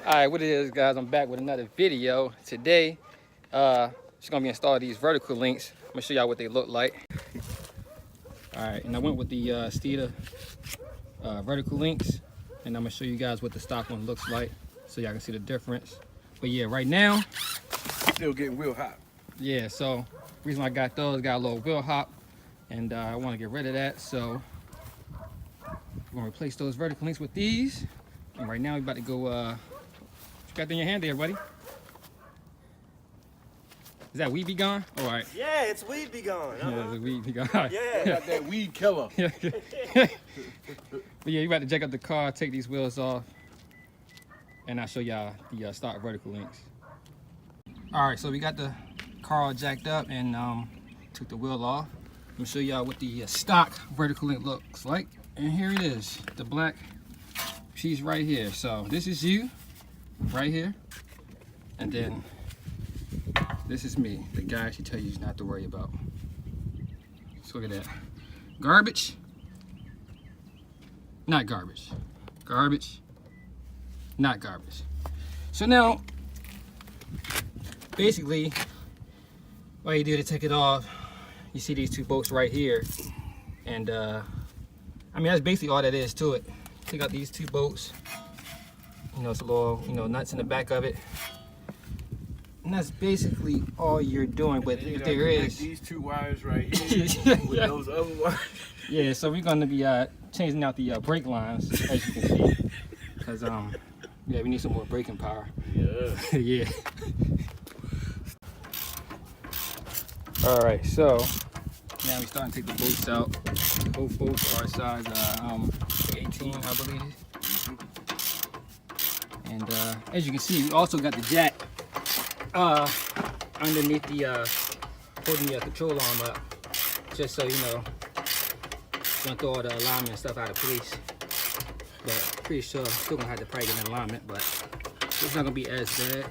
Alright, what it is, guys, I'm back with another video. Today, it's gonna be installed these vertical links. I'm gonna show y'all what they look like. Alright, and I went with the Steeda vertical links, and I'm gonna show you guys what the stock one looks like so y'all can see the difference. But yeah, right now, still getting wheel hop. Yeah, so reason I got those, got a little wheel hop, and I want to get rid of that, so we're gonna replace those vertical links with these. And right now we're about to go, what you got in your hand there, buddy? Is that weed be gone? All right. Yeah, it's weed be gone. Yeah, the weed be gone. Yeah. Got that weed killer. But yeah, you about to jack up the car, take these wheels off, and I'll show y'all the stock vertical links. All right, so we got the car all jacked up and took the wheel off. I'm gonna show y'all what the stock vertical link looks like. And here it is, the black piece right here. So this is you, right here. And then this is me, the guy she tell you not to worry about. So look at that. Garbage, not garbage. Garbage, not garbage. So now, basically, all you do to take it off, you see these two bolts right here. And I mean, that's basically all that is to it. Take out these two bolts. You know, it's a little, nuts in the back of it. And that's basically all you're doing. But if there is these two wires right here with those other wires. Yeah, so we're gonna be changing out the brake lines, as you can see, because yeah, we need some more braking power. Yeah. Yeah. All right, so now we're starting to take the bolts out. Both bolts are size 18, I believe. And as you can see, we also got the jack underneath the holding the control arm up, just so you know, don't throw all the alignment and stuff out of place. But I'm pretty sure I'm still gonna have to probably get an alignment, but it's not gonna be as bad.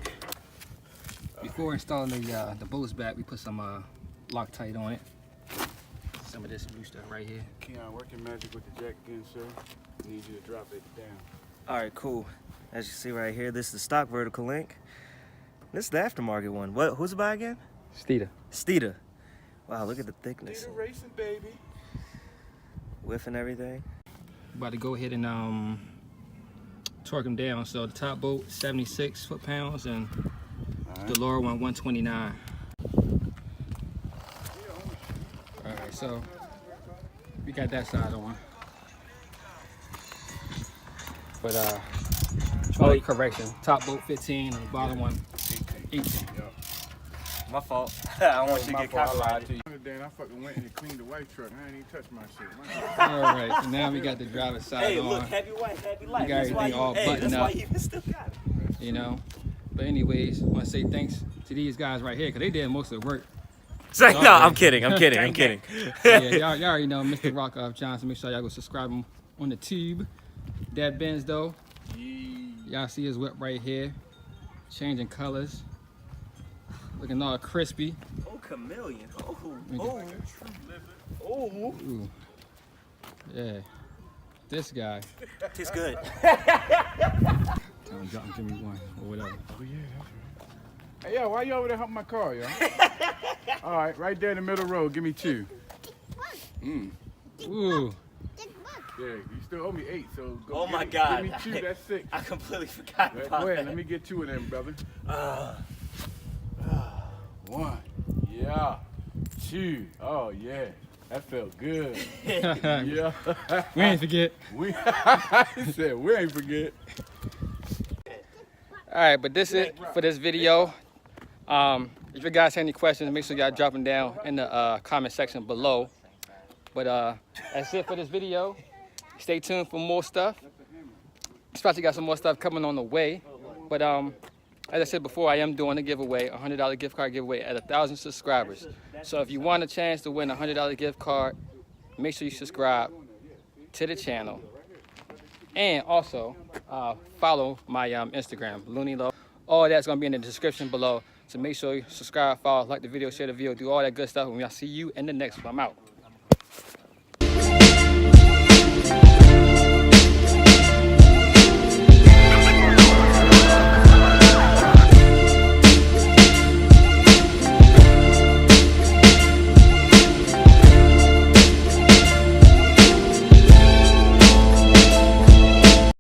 Before installing the bolts back, we put some Loctite on it. Some of this blue stuff right here. Keon, work your magic with the jack again, sir. I need you to drop it down. All right, cool. As you see right here, this is the stock vertical link. This is the aftermarket one. Who's it by again? Steeda. Steeda. Wow, look at the thickness. Steeda racing, baby. Width and everything. About to go ahead and torque them down. So the top bolt 76 foot-pounds and the lower one 129. All right, so we got that side on. But correction, top bolt 15 and the bottom one 18. My fault. I want you to get copyrighted. Then I fucking went and cleaned the white truck. I ain't even touched my shit. All right, so now we got the driver's side on. Hey, look, happy white, happy life. We got everything all buttoned up. That's why you still got it. You know, but anyways, I want to say thanks to these guys right here because they did most of the work. Say, no, I'm kidding. I'm kidding. Yeah, y'all already know Mr. Rock Johnson. Make sure y'all go subscribe him on the tube. That Benz though, y'all see his whip right here, changing colors, looking all crispy. Oh, chameleon. Ooh. Yeah, this guy. Tastes good. Give me one or whatever. Oh, yeah, that's right. Hey, yo, why you over there helping my car, yo? All right, right there in the middle road, give me 2. Ooh. Yeah, you still owe me 8, so go Oh my God. give me 2, that's 6. I completely forgot about Go ahead, that. let me get 2 of them, brother. 1, yeah, 2, oh yeah, that felt good. Yeah. We ain't forget. I said we ain't forget. All right, but this is it for this video. If you guys have any questions, make sure y'all drop them down in the comment section below. But that's it for this video. Stay tuned for more stuff. Especially got some more stuff coming on the way. But as I said before, I am doing a giveaway, a $100 gift card giveaway at 1,000 subscribers. So if you want a chance to win a $100 gift card, make sure you subscribe to the channel. And also follow my Instagram, LooneyLo. All that's gonna be in the description below. So make sure you subscribe, follow, like the video, share the video, do all that good stuff. And I'll see you in the next one. I'm out.